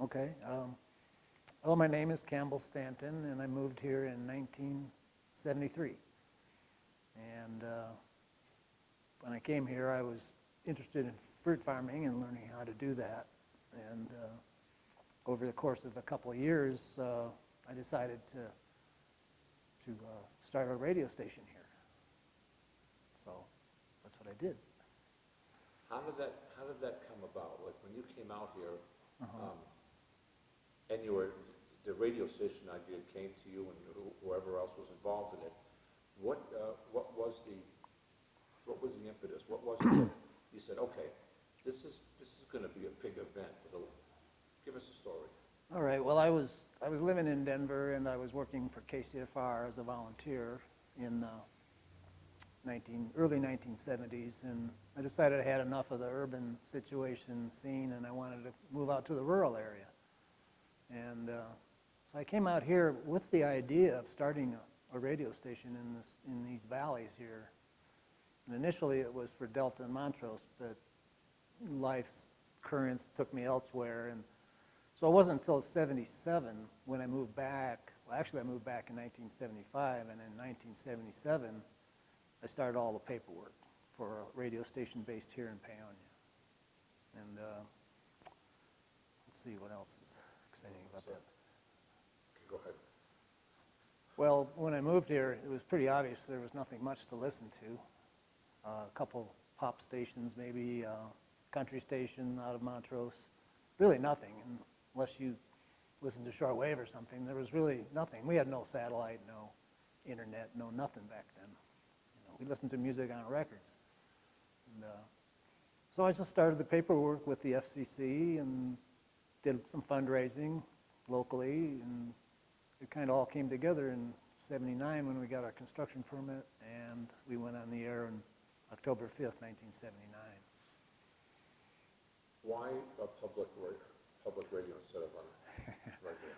Okay. Well, my name is Campbell Stanton, and I moved here in 1973. And when I came here, I was interested in fruit farming and learning how to do that. And over the course of a couple of years, I decided to start a radio station here. So that's what I did. How did that come about? Like when you came out here, and the radio station idea came to you, and whoever else was involved in it. What was the impetus? What was it that you said, okay, this is going to be a big event? So give us a story. All right. Well, I was living in Denver, and I was working for KCFR as a volunteer in early 1970s, and I decided I had enough of the urban situation scene, and I wanted to move out to the rural area. And so I came out here with the idea of starting a radio station in these valleys here. And initially it was for Delta and Montrose, but life's currents took me elsewhere. And so it wasn't until '77 when I moved back. Well, actually I moved back in 1975, and in 1977 I started all the paperwork for a radio station based here in Paonia. And let's see what else is exciting about that. Okay, go ahead. Well, when I moved here, it was pretty obvious there was nothing much to listen to. A couple pop stations, maybe a country station out of Montrose. Really nothing, unless you listened to shortwave or something. There was really nothing. We had no satellite, no internet, no nothing back then. We listened to music on records. And so I just started the paperwork with the FCC and did some fundraising locally, and it kind of all came together in '79 when we got our construction permit, and we went on the air on October 5th, 1979. Why a public radio instead of on regular?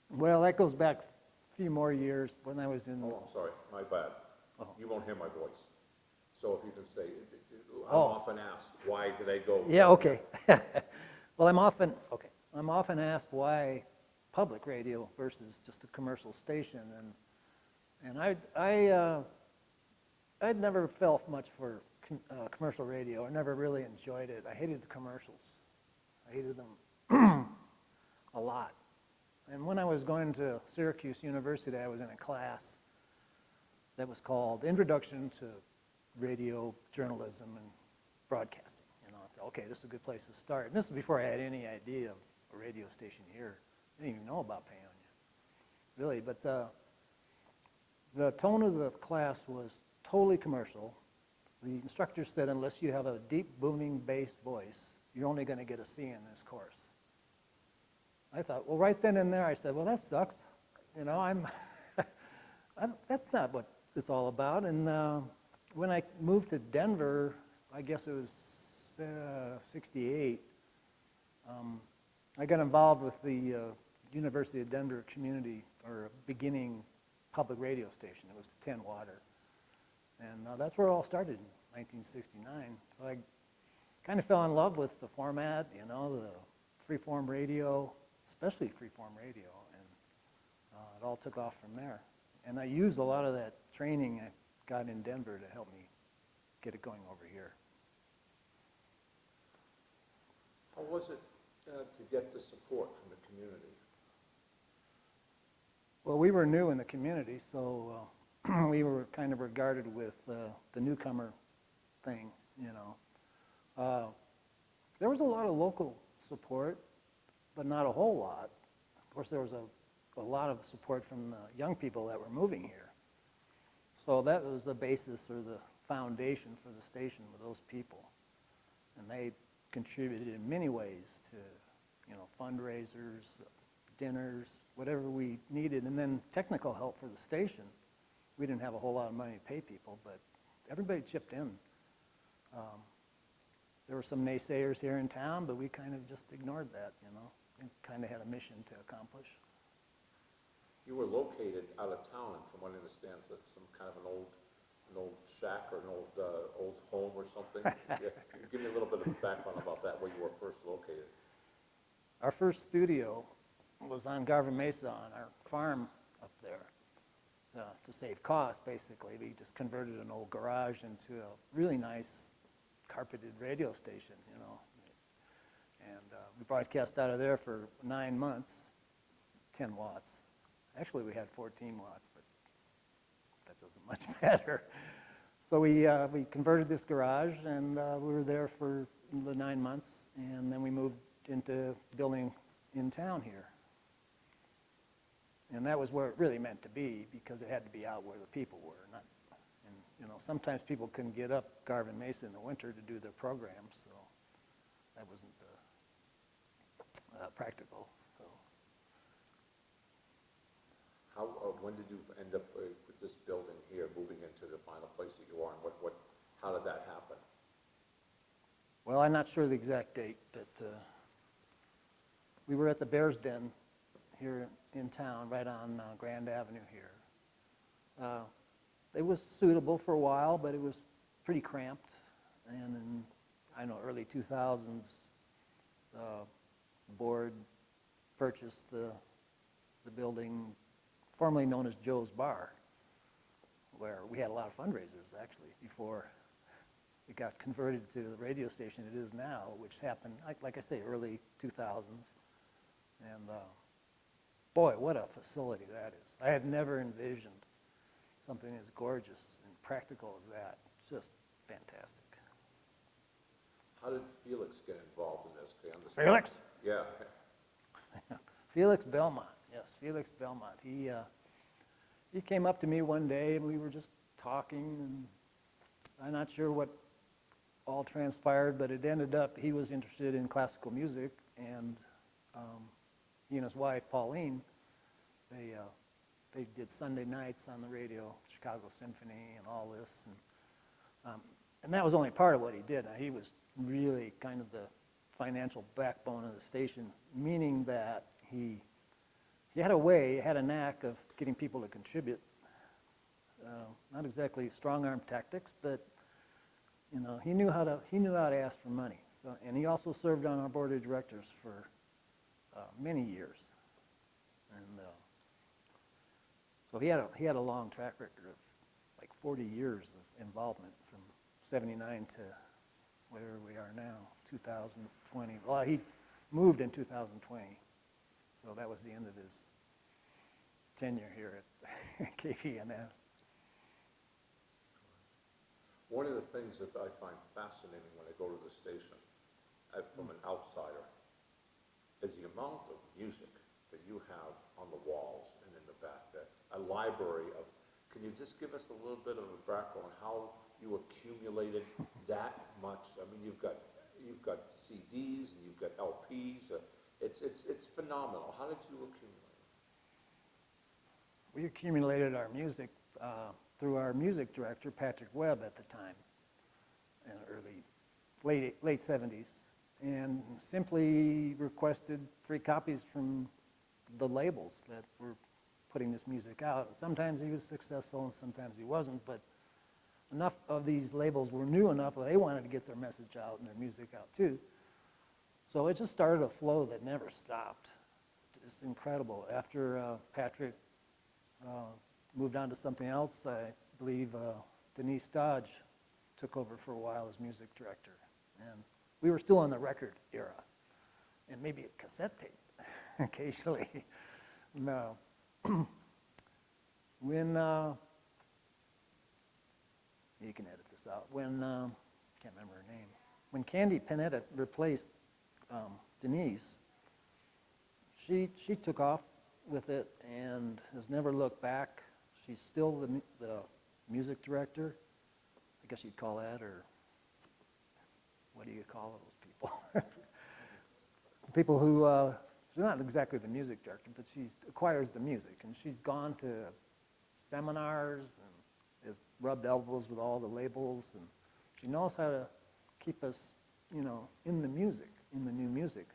Well, that goes back a few more years when I was in... Oh, I'm sorry, my bad. Oh. You won't hear my voice. So if you can say, I'm Oh. often asked, why did I go? Yeah, okay. Well, I'm often asked why public radio versus just a commercial station, and I'd never felt much for commercial radio. I never really enjoyed it. I hated the commercials. I hated them a lot. And when I was going to Syracuse University, I was in a class that was called Introduction to Radio Journalism and Broadcasting. I thought, okay, this is a good place to start. And this is before I had any idea of a radio station here. I didn't even know about Paonia, really. But the tone of the class was totally commercial. The instructor said, unless you have a deep, booming bass voice, you're only going to get a C in this course. I thought, well, right then and there, I said, well, that sucks. That's not what it's all about. And when I moved to Denver, I guess it was '68, I got involved with the University of Denver community, or beginning public radio station. It was 10 Water. And that's where it all started in 1969. So I kind of fell in love with the format, the freeform radio, especially freeform radio, and it all took off from there. And I used a lot of that training I got in Denver to help me get it going over here. How was it to get the support from the community? Well, we were new in the community, so we were kind of regarded with the newcomer thing, There was a lot of local support, but not a whole lot. Of course, there was a lot of support from the young people that were moving here. So that was the basis or the foundation for the station with those people. And they contributed in many ways to, fundraisers, dinners, whatever we needed, and then technical help for the station. We didn't have a whole lot of money to pay people, but everybody chipped in. There were some naysayers here in town, but we kind of just ignored that, We kind of had a mission to accomplish. You were located out of town, and from what I understand, so it's some kind of an old shack or an old home or something. Yeah. Give me a little bit of background about that, where you were first located. Our first studio was on Garvin Mesa on our farm up there. To save cost, basically, we just converted an old garage into a really nice carpeted radio station, you know. And we broadcast out of there for 9 months, 10 watts. Actually, we had 14 watts, but that doesn't much matter. So we converted this garage, and we were there for the 9 months, and then we moved into building in town here. And that was where it really meant to be, because it had to be out where the people were. Not, and you know, sometimes people couldn't get up Garvin Mesa in the winter to do their programs, so that wasn't practical. So. How, when did you end up with this building here, moving into the final place that you are, and how did that happen? Well, I'm not sure the exact date, but we were at the Bears Den here in town, right on Grand Avenue here. It was suitable for a while, but it was pretty cramped. And in, I don't know, early 2000s, the board purchased the building formerly known as Joe's Bar, where we had a lot of fundraisers, actually, before it got converted to the radio station it is now, which happened, like I say, early 2000s. And boy, what a facility that is. I had never envisioned something as gorgeous and practical as that. Just fantastic. How did Felix get involved in this? Can you understand? Felix? Yeah. Felix Belmont, yes, Felix Belmont. He came up to me one day, and we were just talking, and I'm not sure what all transpired, but it ended up he was interested in classical music, and he and his wife, Pauline, they did Sunday nights on the radio, Chicago Symphony and all this, and that was only part of what he did. Now, he was really kind of the financial backbone of the station, meaning that he had a knack of getting people to contribute. Not exactly strong-arm tactics, but you know, he knew how to ask for money. So, and he also served on our board of directors for many years, and so he had a long track record of like 40 years of involvement from '79 to where we are now, 2020. Well, he moved in 2020, so that was the end of his tenure here at KVNF. One of the things that I find fascinating when I go to the station, from an outsider, is the amount of music that you have on the walls and in the back. A library of. Can you just give us a little bit of a background on how you accumulated that much? I mean, you've got CDs and you've got LPs. It's phenomenal. How did you accumulate? We accumulated our music through our music director, Patrick Webb, at the time, in late 70s, and simply requested free copies from the labels that were putting this music out. Sometimes he was successful and sometimes he wasn't, but enough of these labels were new enough that they wanted to get their message out and their music out too. So it just started a flow that never stopped. It's incredible. After Patrick moved on to something else, I believe Denise Dodge took over for a while as music director. And we were still in the record era, and maybe a cassette tape occasionally. No. When, you can edit this out, when, can't remember her name, when Candy Panetta replaced Denise, she took off with it and has never looked back. She's still the music director, I guess you'd call that, or what do you call those people? People who, she's not exactly the music director, but she acquires the music, and she's gone to seminars and has rubbed elbows with all the labels, and she knows how to keep us, you know, in the music, in the new music.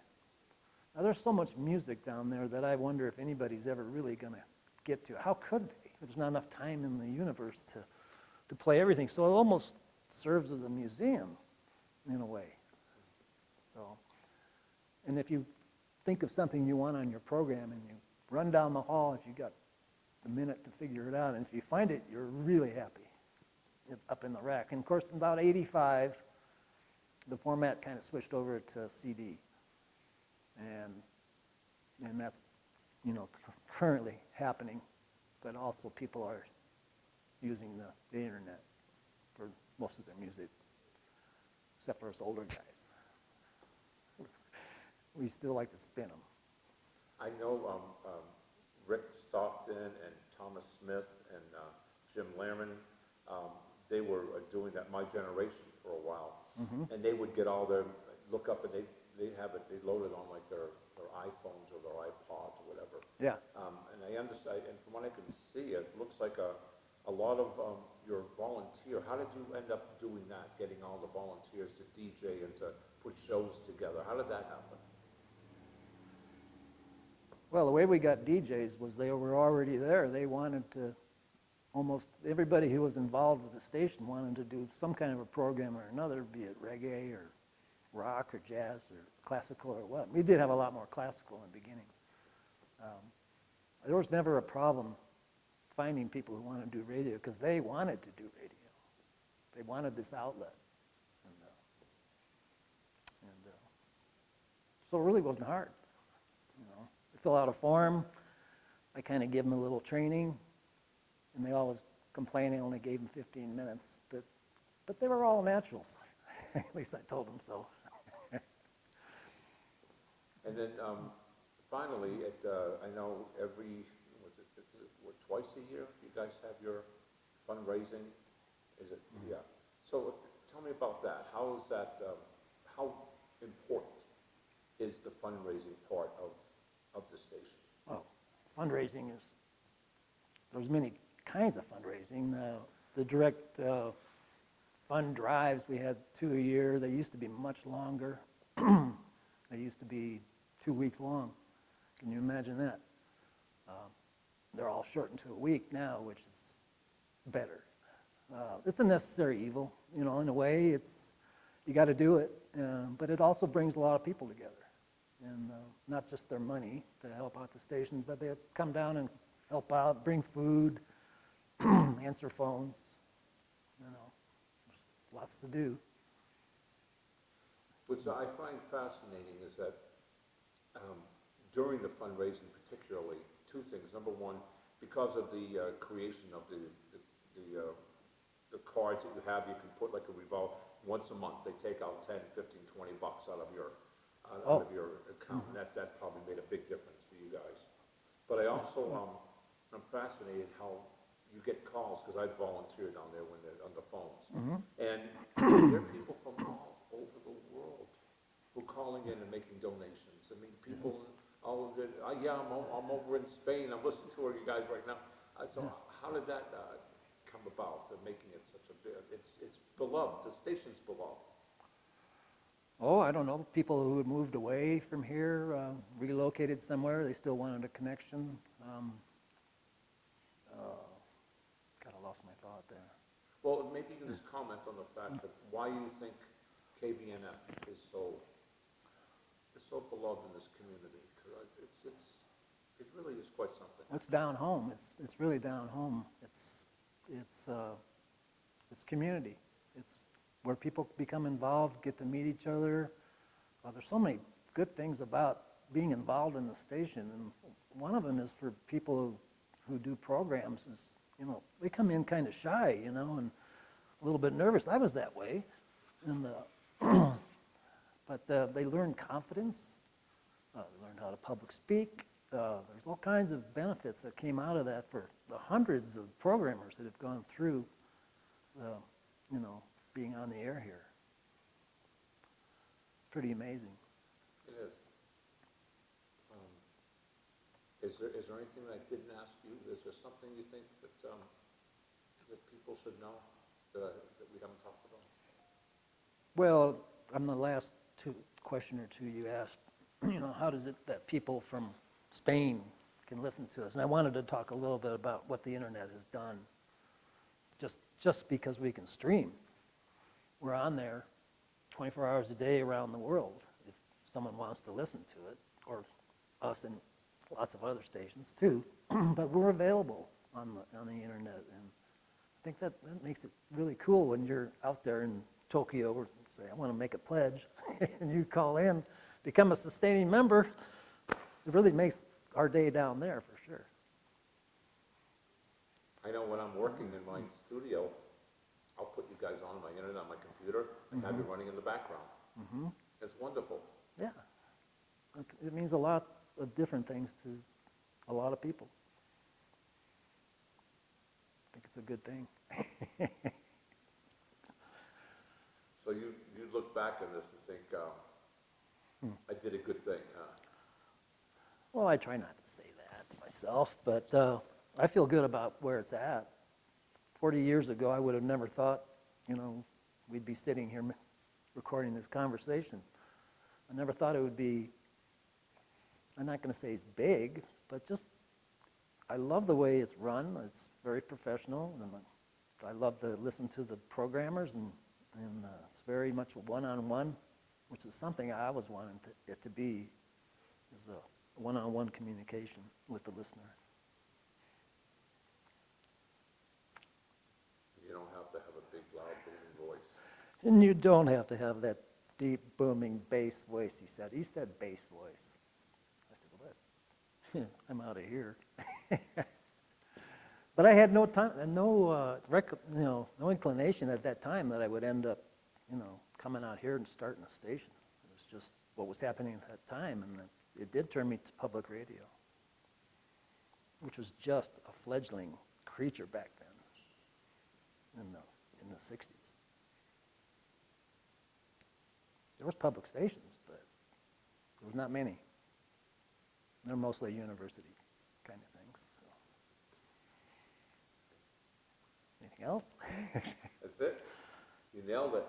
Now, there's so much music down there that I wonder if anybody's ever really going to get to. How could they? There's not enough time in the universe to play everything. So it almost serves as a museum in a way. So, and if you think of something you want on your program and you run down the hall if you got the minute to figure it out. And if you find it, you're really happy up in the rack. And of course, in about 85, the format kind of switched over to CD. And that's, currently happening. But also people are using the internet for most of their music, except for us older guys. We still like to spin them. I know Rick Stockton and Thomas Smith and Jim Lehrman, they were doing that My Generation for a while. Mm-hmm. And they would get all their, look up and they load it on like their iPhones or their iPods or whatever. Yeah. And I understand, and from what I can see, it looks like a lot of your volunteer. How did you end up doing that, getting all the volunteers to DJ and to put shows together? How did that happen? Well, the way we got DJs was they were already there. They wanted to, almost everybody who was involved with the station wanted to do some kind of a program or another, be it reggae or rock or jazz or classical or what. We did have a lot more classical in the beginning. There was never a problem finding people who wanted to do radio because they wanted to do radio. They wanted this outlet. So it really wasn't hard. They fill out a form. I kind of give them a little training, and they always complain I only gave them 15 minutes. But they were all naturals. At least I told them so. And then finally, I know twice a year you guys have your fundraising? Is it? Mm-hmm. Yeah. So tell me about that. How is that? How important is the fundraising part of the station? Well, fundraising there's many kinds of fundraising. The direct fund drives, we had 2 a year. They used to be much longer. They used to be 2 weeks long. Can you imagine that? They're all shortened to a week now, which is better. It's a necessary evil, in a way. You got to do it, but it also brings a lot of people together. And not just their money to help out the station, but they come down and help out, bring food, answer phones. There's lots to do. What I find fascinating is that during the fundraising particularly, two things. Number one, because of the creation of the cards that you have, you can put like a revolve once a month. They take out 10, 15, 20 bucks out of your account. Mm-hmm. That probably made a big difference for you guys. But I also I'm fascinated how you get calls, because I volunteer down there when they're on the phones, mm-hmm. and there are people from all over the world who are calling in and making donations. I mean, people. Mm-hmm. I'm over in Spain. I'm listening to you guys right now. So how did that come about? Making it such a big. It's beloved. The station's beloved. Oh, I don't know. People who had moved away from here, relocated somewhere, they still wanted a connection. God, I lost my thought there. Well, maybe you can just comment on the fact that why you think KVNF is so beloved in this community. Because it really is quite something. It's down home. It's really down home. It's community. It's where people become involved, get to meet each other. There's so many good things about being involved in the station, and one of them is for people who do programs is, they come in kind of shy, and a little bit nervous. I was that way, and but they learn confidence. They learn how to public speak. There's all kinds of benefits that came out of that for the hundreds of programmers that have gone through, being on the air here. Pretty amazing. It is. Is there anything that I didn't ask you? Is there something you think that people should know that we haven't talked about? Well, on the last question or two you asked, how does it that people from Spain can listen to us? And I wanted to talk a little bit about what the internet has done. Just because we can stream, we're on there 24 hours a day around the world. If someone wants to listen to it, or us and lots of other stations too, but we're available on the internet, and I think that makes it really cool when you're out there in Tokyo or say, I want to make a pledge, and you call in, become a sustaining member. It really makes our day down there for sure. I know when I'm working in my studio, I'll put you guys on my internet, on my computer, and have you running in the background. It's wonderful. Yeah, it means a lot of different things to a lot of people. I think it's a good thing. So you look back on this and think, I did a good thing, huh? Well, I try not to say that to myself, but I feel good about where it's at. 40 years ago, I would have never thought, we'd be sitting here recording this conversation. I never thought it would be, I'm not going to say it's big, but just, I love the way it's run. It's very professional, and I love to listen to the programmers, and it's very much one-on-one, which is something I always wanted it to be, is a one-on-one communication with the listener. You don't have to have a big, loud, booming voice. And you don't have to have that deep, booming bass voice, he said. He said bass voice. I said, well, I'm out of here. But I had no time, no inclination at that time that I would end up, coming out here and starting a station. It was just what was happening at that time, and it did turn me to public radio, which was just a fledgling creature back then, in the 60s. There was public stations, but there was not many. They're mostly university kind of things. So. Anything else? That's it. You nailed it.